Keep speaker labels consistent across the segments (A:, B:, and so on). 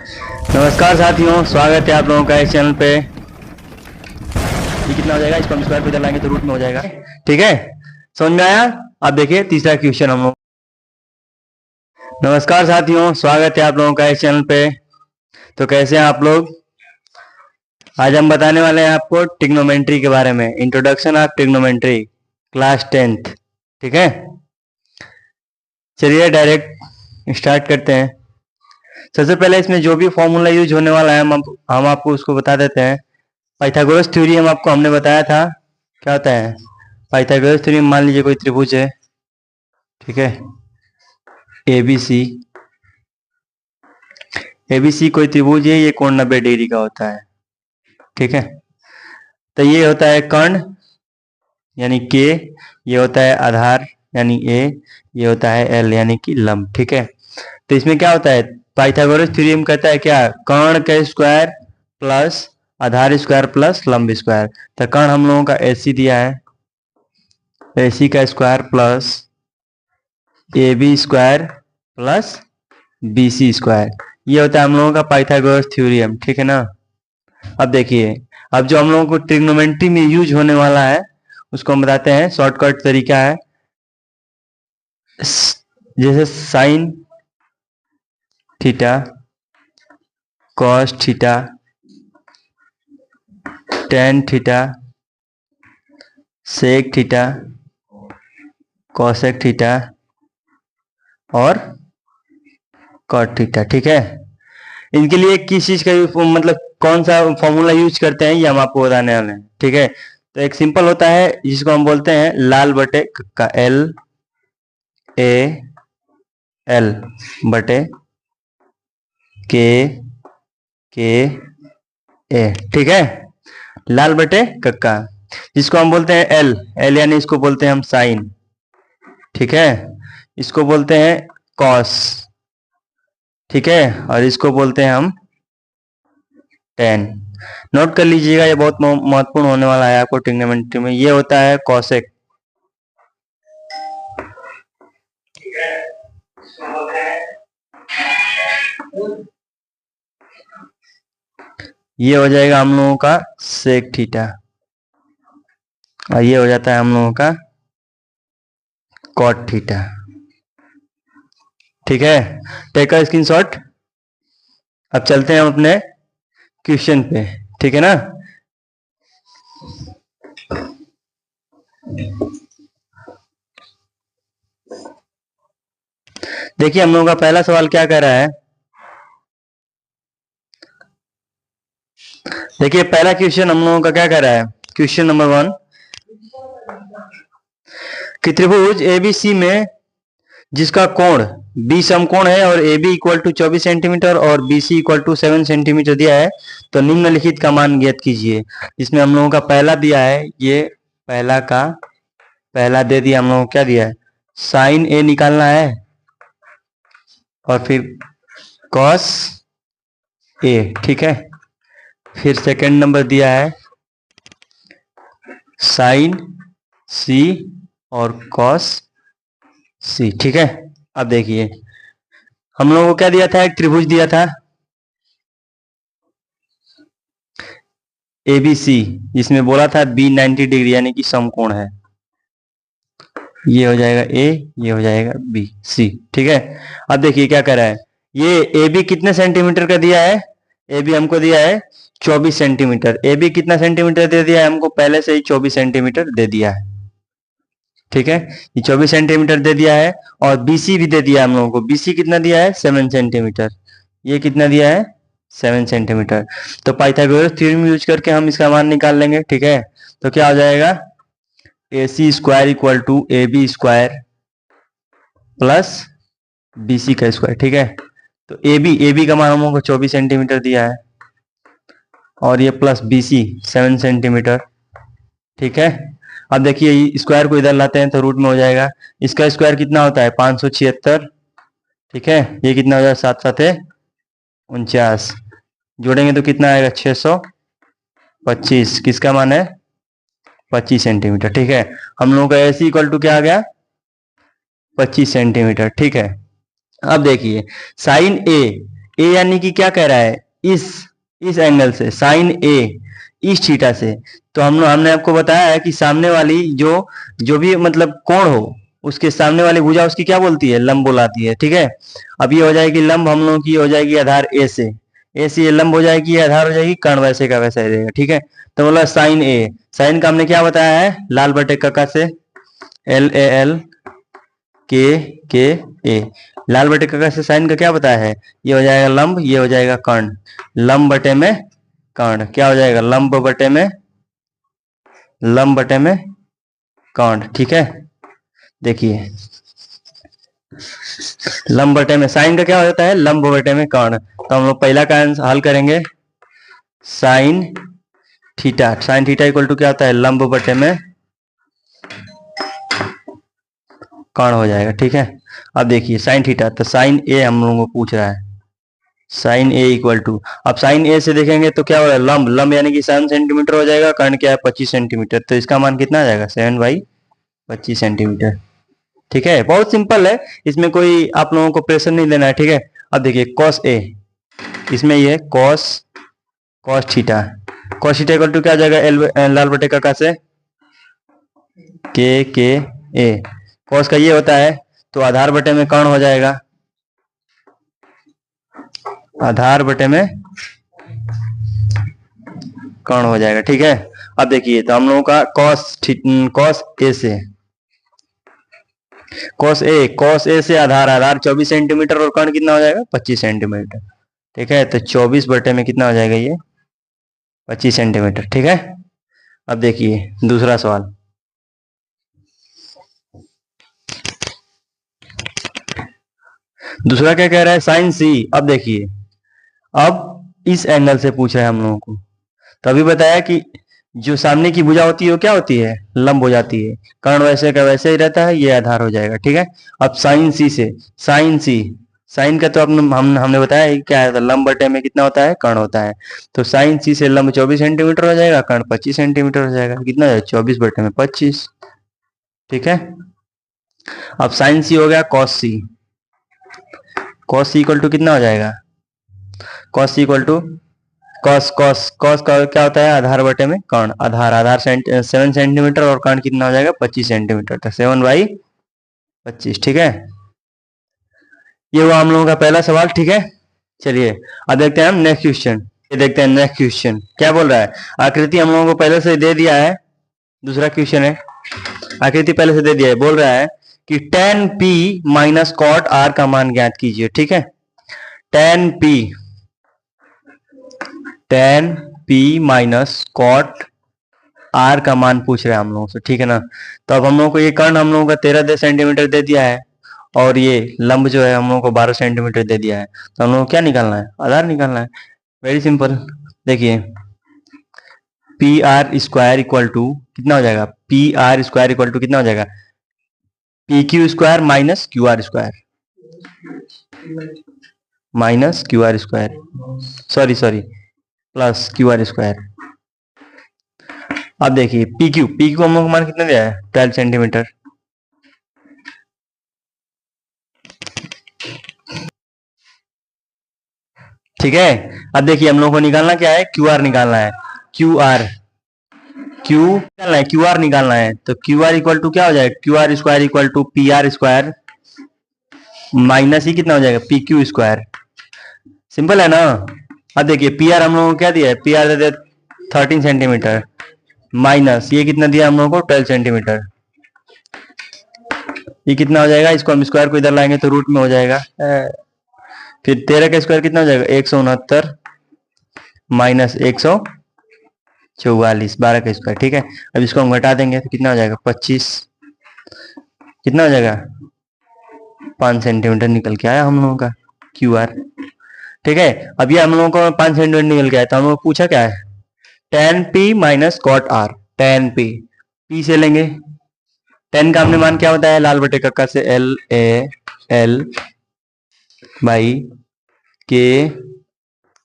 A: नमस्कार साथियों, स्वागत है आप लोगों का इस चैनल पे। ये कितना हो जाएगा, इसको हम स्क्वायर पे इधर लाएंगे तो रूट में हो जाएगा। ठीक है, समझ में आया? अब देखिए तीसरा क्वेश्चन हम लोग। नमस्कार साथियों, स्वागत है आप लोगों का इस चैनल पे। तो कैसे हैं आप लोग? आज हम बताने वाले हैं आपको ट्रिग्नोमेट्री के बारे में, introduction of trigonometry, class 10th। ठीक है, चलिए डायरेक्ट स्टार्ट करते हैं। सबसे पहले इसमें जो भी फॉर्मूला यूज होने वाला है हम आपको उसको बता देते हैं। पाइथागोरस थ्योरम आपको हमने बताया था, क्या होता है पाइथागोरस थ्योरम। मान लीजिए कोई त्रिभुज है, ठीक है, एबीसी। एबीसी कोई त्रिभुज है, ये कोण 90 डिग्री का होता है। ठीक है, तो ये होता है कर्ण यानी के, ये होता है आधार यानी ए, ये होता है एल यानी कि लंब। ठीक है, तो इसमें क्या होता है, पाइथागोरस थ्योरम कहता है क्या, कर्ण का स्क्वायर प्लस आधार स्क्वायर प्लस लंब स्क्वायर। तो कर्ण हम लोगों का एसी दिया है, एसी का square plus A B square plus B C square, ये होता है हम लोगों का पाइथागोरस थ्योरम। ठीक है ना। अब देखिए, अब जो हम लोगों को ट्रिग्नोमेट्री में यूज होने वाला है उसको हम बताते हैं। शॉर्टकट तरीका है, जैसे sine theta, cos theta, tan theta, sec theta, cosec theta और कॉट थीटा। ठीक है, इनके लिए किस चीज का मतलब कौन सा फॉर्मूला यूज करते हैं ये हम आपको बताने वाले हैं। ठीक है, तो एक सिंपल होता है जिसको हम बोलते हैं लाल बटे का, एल ए एल बटे के ए। ठीक है, लाल बटे कक्का, जिसको हम बोलते हैं एल, एल यानी इसको बोलते हैं हम साइन। ठीक है, इसको बोलते हैं कॉस। ठीक है, और इसको बोलते हैं हम टेन। नोट कर लीजिएगा, ये बहुत महत्वपूर्ण होने वाला है आपको ट्रिग्नोमेट्री में। ये होता है कॉसेक। ये हो जाएगा हम लोगों का सेक थीटा, और ये हो जाता है हम लोगों का कॉट थीटा। ठीक है, टेक अ स्क्रीनशॉट। अब चलते हैं हम अपने क्वेश्चन पे। ठीक है ना। देखिए हम लोगों का पहला सवाल क्या कह रहा है। देखिए पहला क्वेश्चन हम लोगों का क्या कह रहा है, क्वेश्चन नंबर 1 कि त्रिभुज एबीसी में जिसका कोण बी समकोण है और A B equal to 24 centimetre और B C equal to 7 centimetre दिया है, तो निम्नलिखित का मान ज्ञात कीजिए। इसमें हम लोगों का पहला दिया है, ये पहला का पहला दे दिया हम लोगों को, क्या दिया है, साइन ए निकालना है और फिर कॉस ए। ठीक है, फिर सेकंड नंबर दिया है साइन सी और कॉस सी। ठीक है, अब देखिए हम लोगों को क्या दिया था, एक त्रिभुज दिया था एबीसी, जिसमें बोला था बी 90 डिग्री यानी कि समकोण है। ये हो जाएगा ए, ये हो जाएगा बी सी। ठीक है, अब देखिए क्या कर रहा है, ये ए बी कितने सेंटीमीटर का दिया है, ए बी हमको दिया है 24 सेंटीमीटर। ए बी कितना सेंटीमीटर दे दिया है हमको, पहले से ही 24 सेंटीमीटर दे दिया है। ठीक है, ये 24 सेंटीमीटर दे दिया है, और बीसी भी दे दिया है हम लोगों को। बीसी कितना दिया है, 7 सेंटीमीटर। ये कितना दिया है, 7 सेंटीमीटर। तो पाइथागोरस थ्योरम यूज करके हम इसका मान निकाल लेंगे। ठीक है, तो क्या हो जाएगा, A C square equal to A B square plus B C का स्क्वायर। ठीक है, तो ए बी का मान हम लोगों को 24 सेंटीमीटर दिया है, और ये प्लस बी सी 7 सेंटीमीटर। ठीक है, अब देखिए स्क्वायर को इधर लाते हैं तो रूट में हो जाएगा। इसका स्क्वायर कितना होता है, 576। ठीक है, ये कितना हो जाएगा, 7 7 49, जोड़ेंगे तो कितना आएगा, 625। किसका मान है, 25 सेंटीमीटर। ठीक है, हम लोगों का एसी इक्वल टू क्या आ गया, 25 सेंटीमीटर। ठीक है, अब देखिए साइन ए, ए यानी कि क्या कह रहा है, इस एंगल से, साइन ए इस थीटा से। तो हमने आपको बताया है कि सामने वाली जो भी मतलब कोण हो, उसके सामने वाली भुजा उसकी क्या बोलती है, लंब बोलाती है। ठीक है, अब ये हो जाएगी लंब हम लोगों की, हो जाएगी आधार ए से ये लंब हो जाएगी, आधार हो जाएगी कर्ण, वैसे का वैसा ही रहेगा। ठीक है, तो बोला साइन ए, साइन का हमने क्या बताया है, लाल बटे कक्का से LAL के ए, लाल बटे कक्का से साइन का क्या बताया है, ये हो जाएगा लंब, ये हो जाएगा कर्ण, लंब बटे में कर्ण, क्या हो जाएगा, लंब बटे में कर्ण। ठीक है, देखिए लंब बटे में, साइन का क्या होता है, लंब बटे में कर्ण। तो हम लोग पहला का हल करेंगे, साइन थीटा इक्वल टू क्या होता है, लंब बटे में कर्ण हो जाएगा। ठीक है, अब देखिए साइन थीटा, तो साइन ए हम लोगों को पूछ रहा है, साइन ए इक्वल टू, अब साइन ए से देखेंगे तो क्या हो रहा है, लंब यानी कि 7 सेंटीमीटर हो जाएगा, कर्ण क्या है 25 सेंटीमीटर, तो इसका मान कितना आ जाएगा, 7/25 सेंटीमीटर। ठीक है, बहुत सिंपल है, इसमें कोई आप लोगों को प्रेशर नहीं लेना है। ठीक है, अब देखिए कॉस ए, इसमें ये कॉस थीटा इक्वल टू क्या आ जाएगा, लाल बटे कक्का से के ए, कॉस का ये होता है, तो आधार बटे में कर्ण हो जाएगा, आधार बटे में कर्ण हो जाएगा। ठीक है, अब देखिए तो हम लोगों का कॉस ए से आधार 24 सेंटीमीटर और कर्ण कितना हो जाएगा, 25 सेंटीमीटर। ठीक है, तो 24 बटे में कितना हो जाएगा, ये 25 सेंटीमीटर। ठीक है, अब देखिए दूसरा सवाल, दूसरा क्या कह रहा है, साइन सी। अब देखिए, अब इस एंगल से पूछ रहा है हम लोगों को, तो अभी बताया कि जो सामने की भुजा होती है वो क्या होती है, लंब हो जाती है, कर्ण वैसे का वैसे ही रहता है, ये आधार हो जाएगा। ठीक है, अब साइन सी से, साइन का तो हमने बताया कि क्या है, लंब बटे में कितना होता है, कर्ण होता है, तो साइन सी से लंब 24 सेंटीमीटर हो जाएगा, कर्ण 25 सेंटीमीटर हो जाएगा, कितना है 24 बटे में 25। ठीक है, अब साइन सी हो गया कॉस सी इक्वल टू कितना हो जाएगा, cos C equal to cos का क्या होता है, आधार बटे में कर्ण, आधार 7 सेंटीमीटर और कर्ण कितना हो जाएगा 25 सेंटीमीटर, तो 7/25। ठीक है, ये हुआ हम लोगों का पहला सवाल। ठीक है, चलिए अब देखते हैं हम नेक्स्ट क्वेश्चन। ये देखते हैं नेक्स्ट क्वेश्चन क्या बोल रहा है, आकृति हम लोगों को पहले से दे दिया है, दूसरा क्वेश्चन है, आकृति पहले से दे दिया है, बोल रहा है कि tan p minus cot r का मान ज्ञात कीजिए। ठीक है, tan p minus cot r का मान पूछ रहे हैं हम लोगों से। ठीक है ना, तो अब हम लोगों को ये कर्ण हम लोगों का 13 सेंटीमीटर दे दिया है, और ये लंब जो है हम लोगों को 12 सेंटीमीटर दे दिया है, तो हम लोगों को क्या निकालना है, आधार निकालना है। वेरी सिंपल, देखिए P R square equal to कितना हो जाएगा, P R square equal to कितना हो जाएगा, P Q square minus Q R square, sorry plus Q R square. अब देखिए पी क्यू हम लोग को मान कितना दिया है, 12 सेंटीमीटर। ठीक है, अब देखिए हम लोग को निकालना क्या है, क्यू आर निकालना है, क्यू आर निकालना है, तो क्यू आर इक्वल टू क्या हो जाएगा, Q R square equal to P R square minus ही कितना हो जाएगा, पी क्यू स्क्वायर। सिंपल है ना। अब देखिए पी आर हम लोगों को क्या दिया है, पी आर दे दिया 13 सेंटीमीटर, माइनस ये कितना दिया हम लोगों को 12 सेंटीमीटर, ये कितना हो जाएगा, इसको हम स्क्वायर को इधर लाएंगे तो रूट में हो जाएगा, फिर 13 का स्क्वायर कितना हो जाएगा 169 माइनस 144, 12 का स्क्वायर। ठीक है, अब इसको हम घटा देंगे तो कितना हो जाएगा 25, कितना हो जाएगा 5 सेंटीमीटर निकल के आया हम लोगों का क्यू आर। ठीक है, अब ये हम लोगों को 5 सेंटीमीटर निकल के आया, तो हम लोग पूछा क्या है, tan p minus cot r, tan p से लेंगे, tan का हमने मान क्या बताया, लाल बटे कक्का से LAL बाई के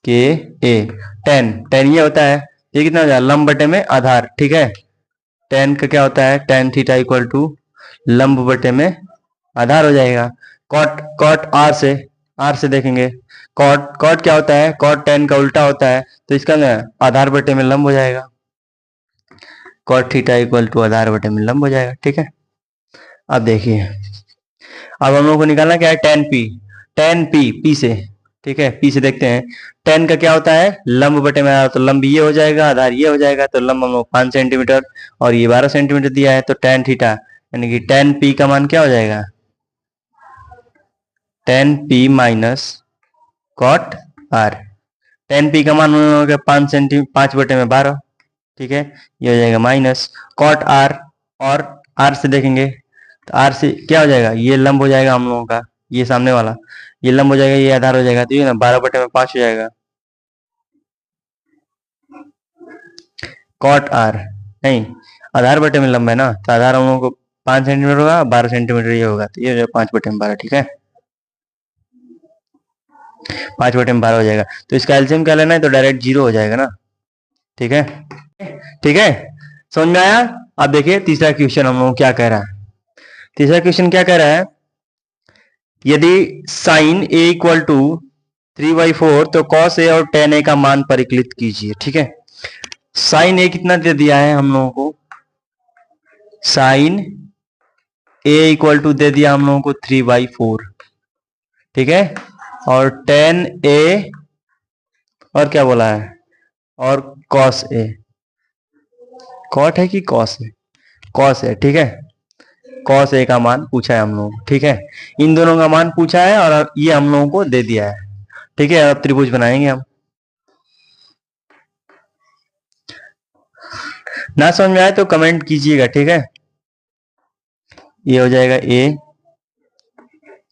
A: ए, tan ये होता है, ये कितना हो जाएगा लंब बटे में आधार। ठीक है, tan का क्या होता है, tan थीटा इक्वल टू लंब बटे में आधार हो जाएगा, कॉट r से देखेंगे, कॉट कॉट क्या होता है, कॉट टेन का उल्टा होता है, तो इसका ना आधार बटे में लंब हो जाएगा, कॉट थीटा इक्वल टू आधार बटे में लंब हो जाएगा। ठीक है, अब देखिए, अब हम लोग को निकालना क्या है, टेन पी पी से, ठीक है, पी से देखते हैं, टेन का क्या होता है, लंब बटे में आधार, तो लंब ये हो जाएगा, आधार ये हो जाएगा, तो लंब हम लोग 5 सेंटीमीटर और ये 12 सेंटीमीटर दिया है, तो टेन थीटा यानी कि टेन पी का मान क्या हो जाएगा, tan P minus cot R, tan P का मान हो गया 5 बटे में 12, ठीक है, ये हो जाएगा माइनस कॉट आर, और आर से देखेंगे तो आर से क्या हो जाएगा, ये लंब हो जाएगा हम लोगों का, ये सामने वाला ये लंब हो जाएगा, ये आधार हो जाएगा, तो ये ना 12 बटे में 5 हो जाएगा, कॉट आर नहीं, आधार बटे में लंब है ना, तो आधार हम लोगों को 5 सेंटीमीटर होगा, 12 सेंटीमीटर ये होगा, तो ये हो जाएगा 5 बटे में 12, ठीक है, 5 बटे में 12 हो जाएगा, तो इसका एलसीएम क्या लेना है, तो डायरेक्ट 0 हो जाएगा ना, ठीक है, ठीक है, समझ में आया। अब देखिए तीसरा क्वेश्चन हम लोग क्या कह रहा है, तीसरा क्वेश्चन क्या कह रहा है, यदि साइन ए इक्वल टू 3/4 तो कॉस ए और टेन ए का मान परिकलित कीजिए। ठीक है, साइन ए कितना दे दिया है हम लोगों को, साइन ए इक्वल टू दे दिया हम लोगों को 3/4, ठीक है, और टेन ए और क्या बोला है, और कॉस ए, कॉट है कि कॉस है, कॉस है, ठीक है, कॉस ए का मान पूछा है हम लोगों को, ठीक है, इन दोनों का मान पूछा है और ये हम लोगों को दे दिया है, ठीक है, अब त्रिभुज बनाएंगे हम, ना समझ में आए तो कमेंट कीजिएगा, ठीक है, ये हो जाएगा ए,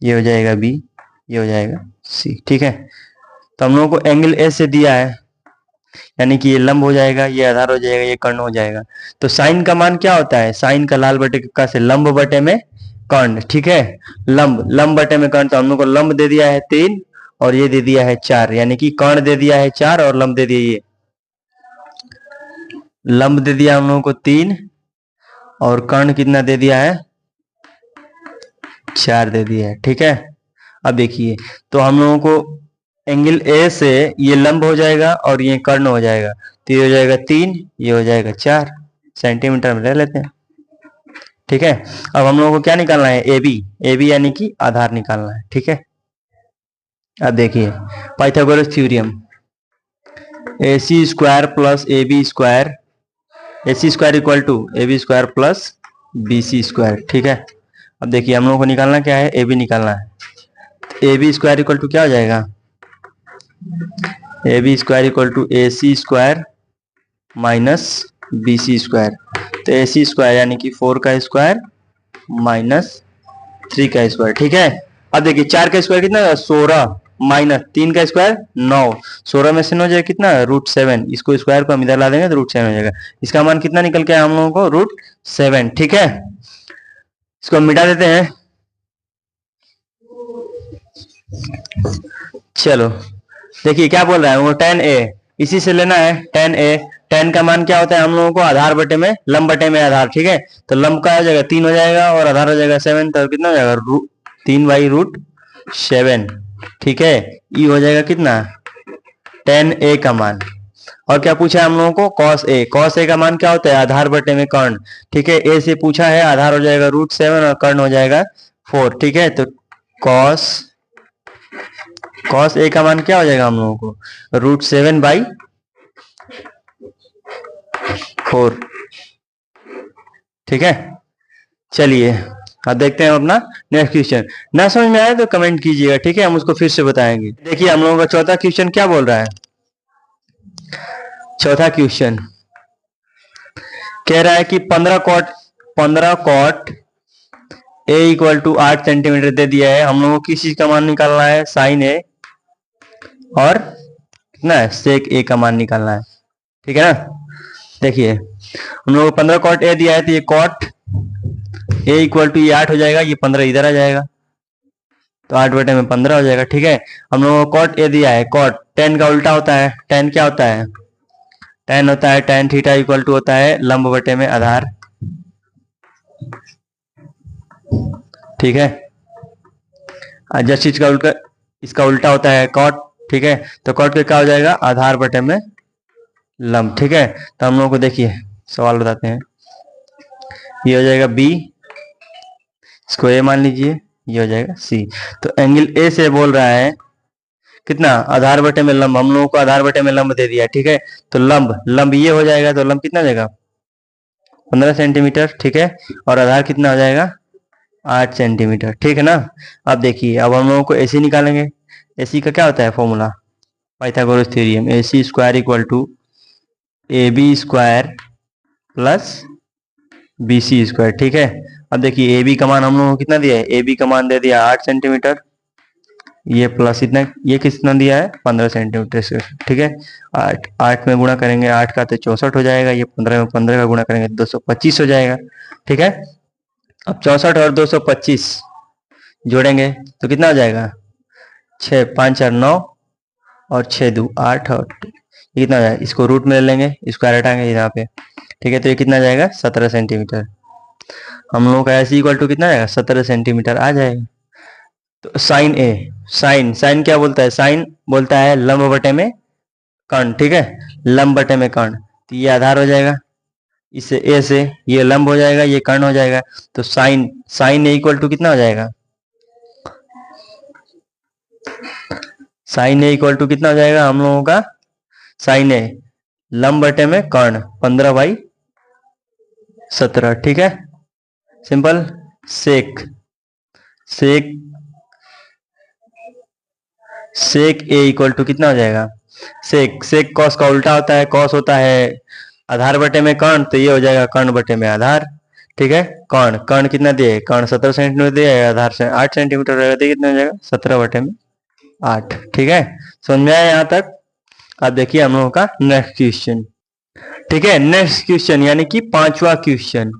A: ये हो जाएगा बी, ये हो जाएगा सी, ठीक है, तो हम लोगों को एंगल ए से दिया है, यानी कि ये लंब हो जाएगा, ये आधार हो जाएगा, ये कर्ण हो जाएगा, तो साइन का मान क्या होता है, साइन का लाल बटे का से लंब बटे में कर्ण, ठीक है, लंब बटे में कर्ण, तो हम लोग को लंब दे दिया है 3 और ये दे दिया है 4, यानी कि कर्ण दे दिया है 4 और लंब दे दिया, ये लंब दे दिया हम लोगों को 3 और कर्ण कितना दे दिया है, 4 दे दिया है, ठीक है, अब देखिए, तो हम लोगों को एंगल ए से ये लंब हो जाएगा और ये कर्ण हो जाएगा, तो ये हो जाएगा 3, ये हो जाएगा 4 सेंटीमीटर में ले लेते हैं, ठीक है, अब हम लोगों को क्या निकालना है, ए बी यानी कि आधार निकालना है, ठीक है, अब देखिए Pythagoras theorem, A C square plus A B square, A C square equal to A B square plus B C square, ठीक है, अब देखिए हम लोगों को निकालना क्या है, ए बी निकालना है, A B square equal to क्या हो जाएगा, A B square equal to A C square minus B C square, तो ए सी स्क्वायर यानी कि 4 का स्क्वायर माइनस 3 का स्क्वायर, ठीक है, अब देखिए 4 का स्क्वायर कितना, 16 माइनस 3 का स्क्वायर 9, 16 में से 9 जाएगा कितना, √7, इसको स्क्वायर को हम इधर ला देंगे तो √7 हो जाएगा, इसका मान कितना निकल के आया हम लोगों को, √7, ठीक है, इसको हम मिटा देते हैं, चलो देखिए क्या बोल रहा है वो, tan a इसी से लेना है, tan a, tan का मान क्या होता है हम लोगों को, आधार बटे में लंब बटे में आधार, ठीक है, तो लंब का हो जाएगा 3 हो जाएगा और आधार हो जाएगा 7, तो कितना हो जाएगा 3/√7, ठीक है, ये हो जाएगा कितना, tan a का मान, और क्या पूछा है हम लोगों को, cos a का मान क्या होता है, आधार बटे में कर्ण, ठीक है, a से पूछा है, आधार हो जाएगा √7 और कर्ण हो जाएगा 4, ठीक है, तो cos a का मान क्या हो जाएगा हम लोगों को, √7/4, ठीक है, चलिए अब देखते हैं अपना नेक्स्ट क्वेश्चन, ना समझ में आए तो कमेंट कीजिएगा, ठीक है, हम उसको फिर से बताएंगे। देखिए हम लोगों का चौथा क्वेश्चन क्या बोल रहा है, चौथा क्वेश्चन कह रहा है कि 15 cot A equal to 8 centimetre दे दिया है, हम लोगों को किस चीज का मान निकालना है, साइन ए और कितना है, सेक ए का मान निकालना है, ठीक है ना, देखिए हम लोग को 15 कॉट ए दिया है, तो ये कॉट ए इक्वल टू ये 8 हो जाएगा, ये 15 इधर आ जाएगा, तो 8 बटे में 15 हो जाएगा, ठीक है, हम लोगों को कॉट ए दिया है, कॉट tan का उल्टा होता है, tan क्या होता है, tan होता है tan थीटा इक्वल टू होता है लंब बटे में आधार, ठीक है, जिस चीज का उल्टा, इसका उल्टा होता है कॉट ठीक है। तो कॉट के क्या हो जाएगा, आधार बटे में लंब। ठीक है, तो हम लोगों को देखिए सवाल बताते हैं। ये हो जाएगा बी, इसको ए मान लीजिए, ये हो जाएगा सी। तो एंगल ए से बोल रहा है कितना, आधार बटे में लंब। हम लोगों को आधार बटे में लंब दे दिया, ठीक है। तो लंब लंब ये हो जाएगा, तो लंब कितना हो जाएगा 15 सेंटीमीटर, ठीक है। और आधार कितना हो जाएगा 8 सेंटीमीटर, ठीक है ना। अब देखिए, अब हम लोगों को एसी निकालेंगे। एसी का क्या होता है formula, Pythagoras theorem, AC square equal to AB square plus BC square, ठीक है। अब देखिए AB का मान हम लोगों को कितना दिया है, AB का मान दे दिया 8 सेंटीमीटर, ये प्लस इतना, ये कितना दिया है 15 सेंटीमीटर से, ठीक है। 8 में गुणा करेंगे 8 का तो 64 हो जाएगा, ये 15 में 15 का गुणा करेंगे 225 हो जाएगा, ठीक है। अब 64 और 225 जोड़ेंगे तो कितना हो जाएगा 6 5 4 9 और 6 2 8 और ये कितना हो जाएगा, इसको रूट में ले लेंगे, स्क्वायर हटाएंगे यहाँ पे, ठीक है। तो ये कितना जाएगा 17 सेंटीमीटर। हम लोगों का ऐसे इक्वल टू कितना आएगा 17 सेंटीमीटर आ जाएगा। तो साइन ए, साइन साइन क्या बोलता है, साइन बोलता है लंब बटे में कर्ण, ठीक है। लंब बटे में कर्ण, तो ये आधार हो जाएगा, इससे ए से ये लंब हो जाएगा, ये कर्ण हो जाएगा। तो sine sine A equal to कितना हो जाएगा, साइन ए इक्वल टू कितना हो जाएगा हम लोगों का, साइन ए लंब बटे में कर्ण 15/17, ठीक है। सिंपल। Sec sec sec A equal to कितना हो जाएगा, सेक सेक कॉस का उल्टा होता है, कॉस होता है आधार बटे में कर्ण, तो ये हो जाएगा कर्ण बटे में आधार, ठीक है। कर्ण कर्ण कितना दिए, कर्ण 17 सेंटीमीटर दिया, आधार से 8 सेंटीमीटर रहेगा, तो कितना हो जाएगा 17 बटे में 8, ठीक है। समझ में आया यहाँ तक। अब देखिए हम लोगों का नेक्स्ट क्वेश्चन, ठीक है। नेक्स्ट क्वेश्चन यानी कि 5वां क्वेश्चन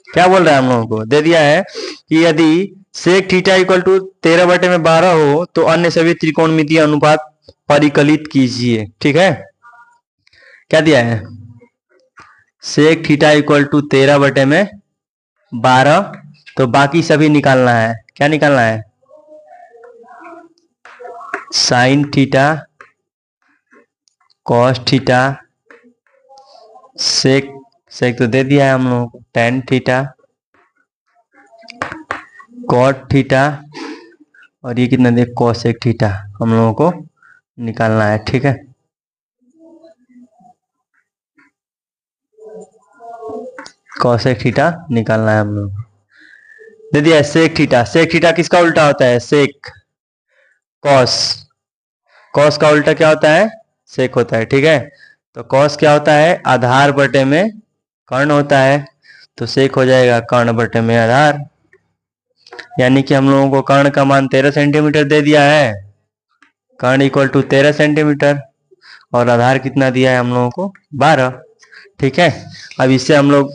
A: क्या बोल रहा है, हम लोगों को दे दिया है कि यदि सेक थीटा इक्वल टू 13 बटे में 12 हो तो अन्य सभी त्रिकोणमितीय अनुपात परिकलित कीजिए, ठीक है। क्या दिया है, सेक थीटा इक्वल टू 13 बटे में 12, तो बाकी सभी निकालना है। क्या निकालना है, साइन थीटा, कॉस थीटा, सेक सेक तो दे दिया है हम लोगों को, टेन थीटा, कॉट थीटा, और ये कितना दे कोसेक थीटा हम लोगों को निकालना है, ठीक है। कोसेक थीटा निकालना है हम लोग, दे दिया है सेक थीटा। सेक थीटा किसका उल्टा होता है, सेक कॉस, कॉस का उल्टा क्या होता है सेक होता है, ठीक है। तो कॉस क्या होता है आधार बटे में कर्ण होता है, तो सेक हो जाएगा कर्ण बटे में आधार, यानी कि हम लोगों को कर्ण का मान 13 सेंटीमीटर दे दिया है, कर्ण इक्वल टू 13 सेंटीमीटर, और आधार कितना दिया है हम लोगों को 12, ठीक है। अब इससे हम लोग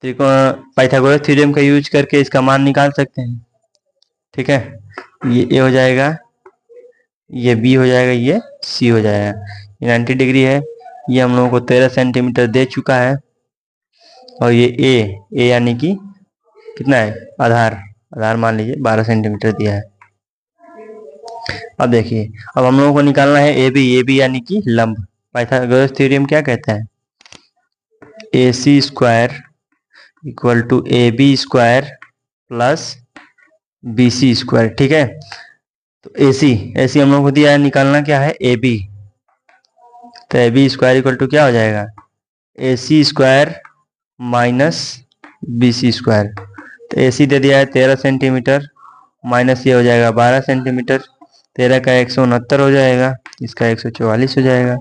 A: पाइथागोरस थ्योरम का यूज करके इसका मान निकाल सकते हैं, ठीक है। ये ए हो जाएगा, ये बी हो जाएगा, ये सी हो जाएगा। ये 90 डिग्री है, ये हम लोगों को 13 सेंटीमीटर दे चुका है, और ये ए यानी कि कितना है आधार, आधार मान लीजिए 12 सेंटीमीटर दिया है। अब देखिए, अब हम लोगों को निकालना है ए बी यानी कि लंब। पाइथागोरस थ्योरम क्या कहता है, AC square equal to AB square plus BC square, ठीक है। तो AC हम लोगों को दिया है, निकालना क्या है AB, तो AB स्क्वायर इक्वल टू क्या हो जाएगा AC square minus BC square. तो AC दे दिया है 13 सेंटीमीटर, माइनस ये हो जाएगा 12 सेंटीमीटर, 13 का 169 हो जाएगा, इसका 144 हो जाएगा,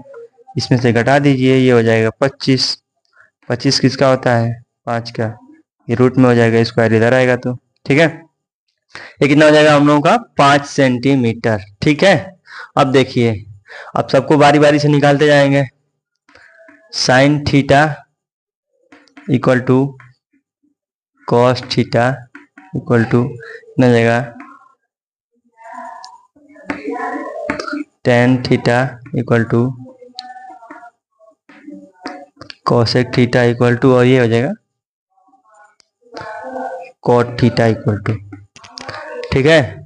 A: इसमें से घटा दीजिए, ये हो जाएगा 25, 25 किसका होता है 5 का, ये रूट में हो जाएगा, स्क्वायर इधर आएगा, तो ठीक है। ये कितना हो जाएगा हम लोगों का 5 सेंटीमीटर, ठीक है। अब देखिए, अब सबको बारी बारी से निकालते जाएंगे। Sine theta equal to cos theta equal to कितना जाएगा tan theta equal to cosec theta equal to, और ये हो जाएगा कॉट थीटा इक्वल टू, ठीक है।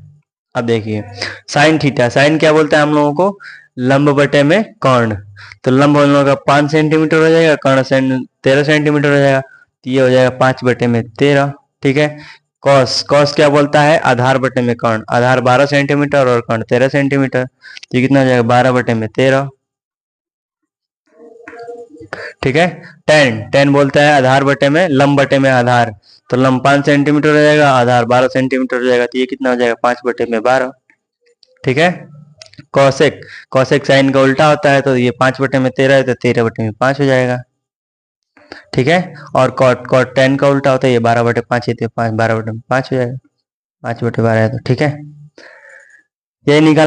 A: अब देखिए साइन थीटा, साइन क्या बोलता है हम लोगों को लंब बटे में कर्ण, तो लंब हम लोग का 5 सेंटीमीटर हो जाएगा, कर्ण 13 सेंटीमीटर हो जाएगा, तो ये हो जाएगा 5 बटे में 13। ठीक है। कॉस कॉस क्या बोलता है, आधार बटे में कर्ण, आधार 12 सेंटीमीटर और कर्ण 13 सेंटीमीटर, तो ये कितना हो जाएगा 12 बटे में 13। ठीक है। टेन टेन बोलता है आधार बटे में लंब बटे में आधार, तो लंब 5 सेंटीमीटर हो जाएगा, आधार 12 सेंटीमीटर हो जाएगा, तो ये कितना हो जाएगा 5 बटे में 12। ठीक है। कौशिक कौशिक साइन का उल्टा होता है, तो ये 5 बटे में 13 है, तो 13 बटे में 5 हो जाएगा। ठीक है। और कॉट कॉट टेन का उल्टा होता है, ये 12 बटे 5 है, तो 5 12 बटे में 5 हो जाएगा, 5 बटे 12 है, तो ठीक है। यही निकाल